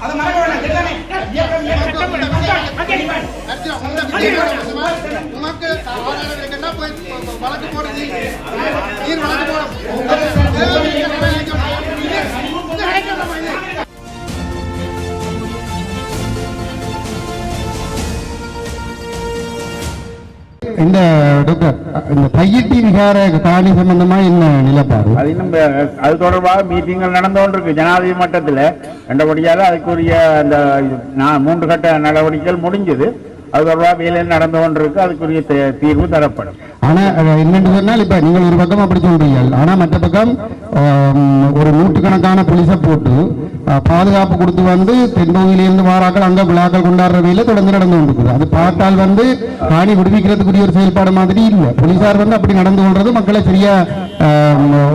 அது மறக்க வேண்டாம் சரிதானே? உனக்கு போய் வழக்கு போடுறது நீர் வழக்கு போட இந்த டாக்டர் இந்த தையிட்டி விகார காணி சம்பந்தமா என்ன நிலப்பாடு? அது இன்னும் அது தொடர்பாக மீட்டிங்கள் நடந்து கொண்டிருக்கு ஜனாதிபதி மட்டத்தில். ரெண்டபடியாக அதுக்குரிய அந்த 3 கட்ட நடவடிக்கைகள் முடிஞ்சது. அது தொடர்பாக வேலை நடந்து கொண்டிருக்கு. அதுக்குரிய தீர்வு தரப்படும். ஆனா என்னென்று சொன்னால் இப்ப நீங்கள் ஒரு பக்கம் அப்படி சொல்றீங்க, ஆனா மற்ற பக்கம் ஒரு நூற்றுக்கணக்கான போலீஸை போட்டு பாதுகாப்பு கொடுத்து வந்து தென்பகுதியிலிருந்து வாராக்கள் அங்க விழாக்கள் கொண்டாடுற வேலை தொடர்ந்து நடந்து கொண்டிருக்குது. அது பார்த்தால் வந்து காணி விடுவிக்கிறதுக்குரிய ஒரு செயல்பாடு மாதிரி இல்லை. போலீசார் வந்து அப்படி நடந்து கொள்றது மக்களை சரியா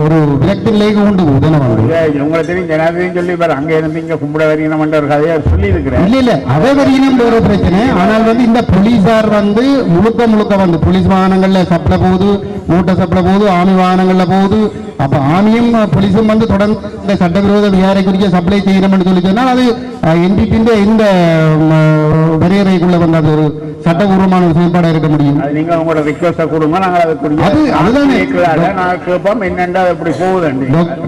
ஒரு விரக்தியிலேயே கொண்டு போகுது. உங்களுக்கு தெரியும் ஜனாதிபதி சொல்லி அங்க இருந்து இங்க கும்பிட வரீனம் ஒரு கதையை சொல்லி இருக்கிறேன். இல்ல இல்ல அதை வரீனம் ஒரு பிரச்சனை. ஆனால் வந்து இந்த போலீசார் வந்து முழுக்க வந்து போலீஸ் வாகனங்கள்ல சப்ளை போகுது, மோட்டார் சப்ளை போகுது, ஆமி வாகனங்கள்ல போகுது. அப்ப ஆமியும் போலீஸும் வந்து தொடர்ந்து இந்த சட்டவிரோத விகாரை குறிக்க சப்ளை செய்யணும்னு சொல்லி சொன்னால் அது என்பிபின் இந்த வரையறைக்குள்ள வந்து அது ஒரு சட்டபூர்வமான ஒரு செயல்பாடாக இருக்க முடியும். நீங்க உங்களோட ரிக்வெஸ்ட் கொடுங்க,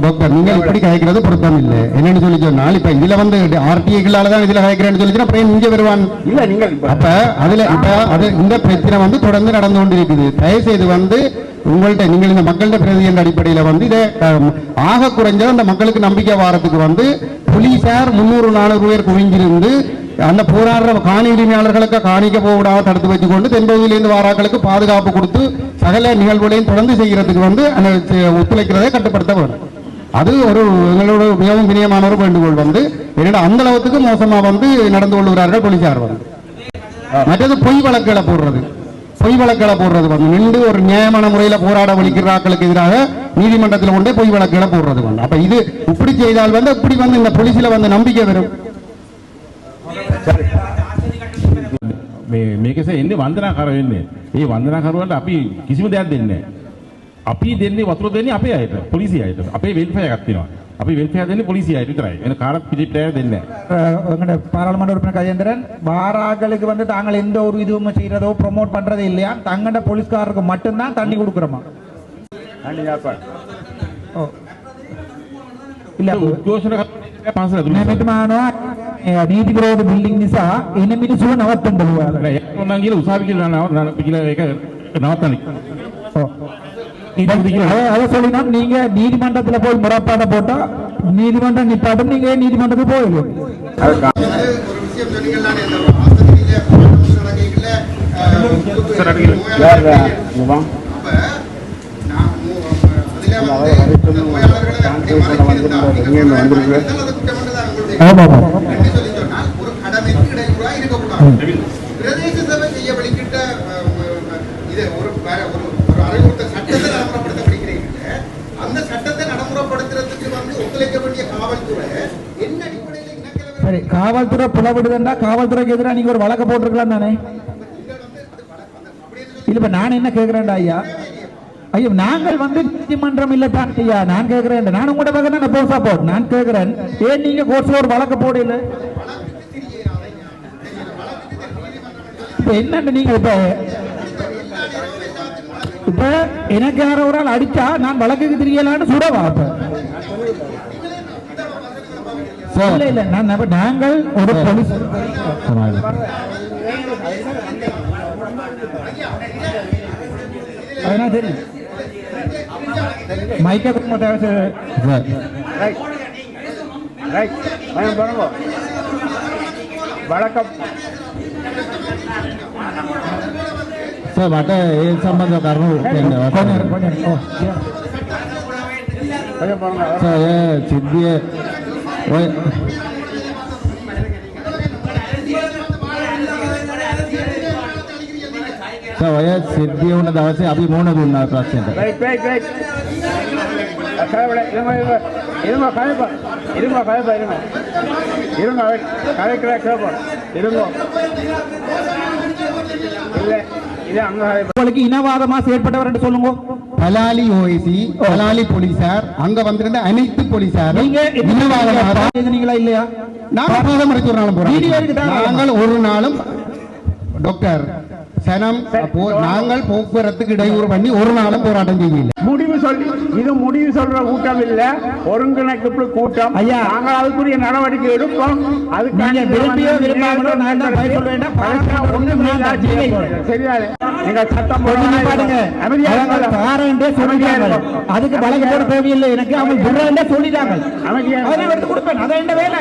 டாக்டர் நீங்க இப்படி கதைக்கிறது பொருத்தம் இல்லை. என்னன்னு சொல்லி சொன்னால் இப்ப இதுல வந்து ஆர்டிஐகளால தான் இதுல கதைக்கிறேன்னு சொல்லி அப்புறம் இங்க வருவான் இல்ல. நீங்க அப்ப அதுல இப்ப அது இந்த பிரச்சனை வந்து தொடர்ந்து நடந்து கொண்டிருக்குது. தயவுசெய்து வந்து உங்கள்கிட்ட நீங்கள் இந்த மக்கள்கிட்ட பிரதி என்ற அடிப்படையில் வந்து இதை ஆக குறைஞ்ச அந்த மக்களுக்கு நம்பிக்கை வாரத்துக்கு வந்து போலீசார் 300-400 பேர் குவிஞ்சிருந்து அந்த போராடுற காணி உரிமையாளர்களுக்கு காணிக்க போவிடாம தடுத்து வச்சுக்கொண்டு தென்பகுதியிலிருந்து வாராக்களுக்கு பாதுகாப்பு கொடுத்து சகல நிகழ்வுகளையும் தொடர்ந்து செய்யறதுக்கு வந்து அந்த ஒத்துழைக்கிறதை கட்டுப்படுத்த வேண்டும். அது ஒரு எங்களோட மிகவும் பிரியமான ஒரு வேண்டுகோள் வந்து என்னோட அந்த அளவுக்கு மோசமா வந்து நடந்து கொள்கிறார்கள் போலீசார் வந்து. மற்றது பொய் வழக்குகளை போடுறது வந்து நின்று ஒரு நியாயமான முறையில் போராட வலிக்கிற ஆட்களுக்கு எதிராக நீதிமன்றத்தில் கொண்டே பொய் வழக்குகளை போடுறது வந்து. அப்ப இது இப்படி செய்தால் வந்து இப்படி வந்து இந்த போலீஸ்ல வந்து நம்பிக்கை வரும். මේකස එන්නේ වන්දනාකර වෙන්නේ. ඒ වන්දනාකරුවන්ට අපි කිසිම දෙයක් දෙන්නේ නැහැ. අපි දෙන්නේ වතුර දෙන්නේ අපේ අයට, පොලිසිය අයට. අපේ වෙල්ෆෙයාර් එකක් තියෙනවා. අපි වෙල්ෆෙයාර් දෙන්නේ පොලිසිය අයට විතරයි. වෙන කාටවත් පිළිපැය දෙන්නේ නැහැ. எங்கட பாராளுமன்ற உறுப்பினர் கஜேந்திரன், வாராக்களுக்கு வந்து தாங்கள் எந்த ஒரு இதுவும் செய்யறதோ ப்ரோமோட் பண்றதே இல்லையா? தங்கட போலீஸ்காரருக்கு மட்டும்தான் தண்ணி கொடுக்குறோமா? இல்ல උද්ඝෝෂණ පන්සල දුන්නා. මෙතන නීති විරෝධ බිල්ඩින් නිසා එන මිනිස්සු නවත්තන්න පුළුවන්. මම කියලා උසාවි කියලා කියලා ඒක නවත්තන්න. அதை சொல்லினா நீங்க நீதிமன்றத்தில் போய் முறைப்பாட போட்டா நீதிமன்றம் நிப்பாட்டும், நீங்க நீதிமன்றத்துக்கு போயிடுவோம். பிரதேச சபை செய்ய வழிகிட்ட இது ஒரு அறிவுறுத்த சட்டத்தை நடைமுறைப்படுத்தப்படுகிறீங்க. அந்த சட்டத்தை நடைமுறைப்படுத்துறதுக்கு வந்து ஒத்துழைக்க வேண்டிய காவல்துறை என்ன அடிப்படையில் சரி, காவல்துறை புலப்படுதுன்னா காவல்துறைக்கு எதிராக நீங்க ஒரு வழக்க போட்டிருக்கலாம் தானே? இல்ல இப்ப நான் என்ன கேட்கிறேன்டா ஐயா, ஐயோ நாங்கள் வந்து நீதிமன்றம் இல்ல தான் ஐயா, நான் கேட்கிறேன், நான் உங்களோட பக்கம் தான் போசா போட் நான் கேட்கிறேன், ஏன் நீங்க கோர்ட்ல ஒரு வழக்க போடல? இப்ப என்ன நீங்க இப்ப எனக்கு யாரோ ஒரு ஆள் அடிச்சா நான் வழக்குக்கு தெரியலான்னு சுடவா? இல்ல இல்ல நாங்கள் ஒரு போலீஸ் அதனா சரி மைக்க வழக்கம் සර් මට ඒ සම්බන්ධව කරුණු කියන්න සර් ඒ සිද්ධිය ඔය සර් ඔය සිද්ධිය වුණ දවසේ අපි මොන දුන්නා ප්‍රශ්නෙට உங்களுக்கு இனவாதமா செயற்பட்டவர் என்று சொல்லுங்க. பலாலி ஓஎசி பலாலி போலீசார் அங்க வந்திருந்த அனைத்து போலீசாரும் நீங்க இனவாதமாக நீங்களா இல்லையா நாங்கள் பாதம் அடித்து ஒரு நாளும் வீடியோ இருக்கு போறோம். தாங்க. நாங்கள் ஒரு நாளும் டாக்டர் சனம் நாங்கள் போக்குவரத்துக்கு இடையூறு பண்ணி ஒரு நாளும் போராட்டம் செய்யல. முடிவு சொல்லி இது முடிவு சொல்ற கூட்டம் இல்ல, ஒருங்கிணைப்பு கூட்டம். ஐயா, நாங்கள் அதுக்குரிய நடவடிக்கை எடுப்போம். நீங்க விரும்பியோ விரும்பாமலோ நான் தான் பதில் சொல்ல வேண்டாம். சரிதானே? நீங்க சட்டம் பாருங்க, அதுக்கு வழக்கு போட தேவையில்லை. எனக்கு அவங்க விடுறேன் சொல்லிட்டாங்க, அதை எடுத்து கொடுப்பேன். அதை என்ன வேலை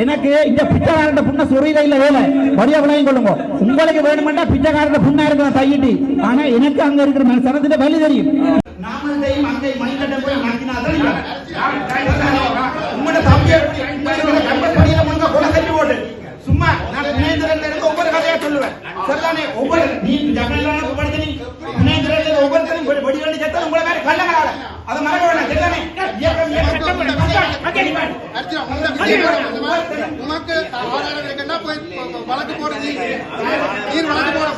எனக்கு? இந்த பிச்சைக்காரன் புண்ண சொறியில இல்ல வேலை. வழியா விளையும் கொள்ளுங்க. உங்களுக்கு வேணுமெண்டா பிச்சைக்காரன் புண்ணா இருக்கிற தையிட்டு, ஆனா எனக்கு அங்க இருக்கிற சனத்துல வழி தெரியும். நாமத்தையும் அங்கே மைக்கட்ட போய் மாத்தினாதான் உங்களோட தம்பியை கம்பெனியில முழுங்க கொலை கட்டி போட்டு சும்மா நான் புனேந்திரன் இருந்து ஒவ்வொரு கதையா சொல்லுவேன். சொல்லானே ஒவ்வொரு நீ ஜகன்லான படுத்து நீ புனேந்திரன் ஒவ்வொருத்தரும் வெடிவண்டி செத்தா உங்களை மாதிரி கள்ளங்களால அதை மறக்க வேண்டாம். சரிதானே? உமக்கு வழக்கு போறது நீர் வழக்கு போட